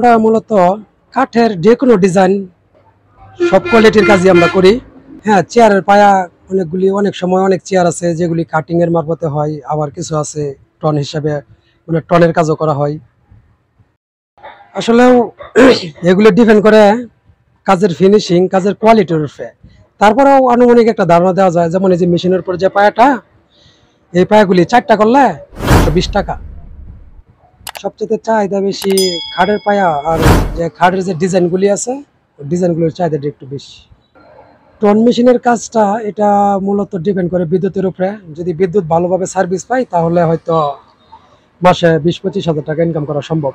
আমরা মূলত কাঠের যে কোনো ডিজাইন সব কোয়ালিটির কাজই আমরা করি। হ্যাঁ, চেয়ারের পায়া অনেক সময় অনেক চেয়ার আছে যেগুলি কাটিং এর মারফতে হয়, আবার কিছু আছে টন হিসাবে টনের কাজও করা হয়। আসলেও এগুলো ডিপেন্ড করে কাজের ফিনিশিং, কাজের কোয়ালিটির উপরে। তারপরেও আনুমানিক একটা ধারণা দেওয়া যায়, যেমন এই যে মেশিনের উপর যে পায়াটা, এই পায়াগুলি 4টা করলে 120 টাকা। সবচেয়ে চাহিদা বেশি খাটের পায়া, আর যে খাটের যে ডিজাইনগুলি আছে ডিজাইনগুলোর চাহিদাটা একটু বেশি। টন মেশিনের কাজটা এটা মূলত ডিপেন্ড করে বিদ্যুতের উপরে। যদি বিদ্যুৎ ভালোভাবে সার্ভিস পাই তাহলে হয়তো মাসে 20-25 হাজার টাকা ইনকাম করা সম্ভব।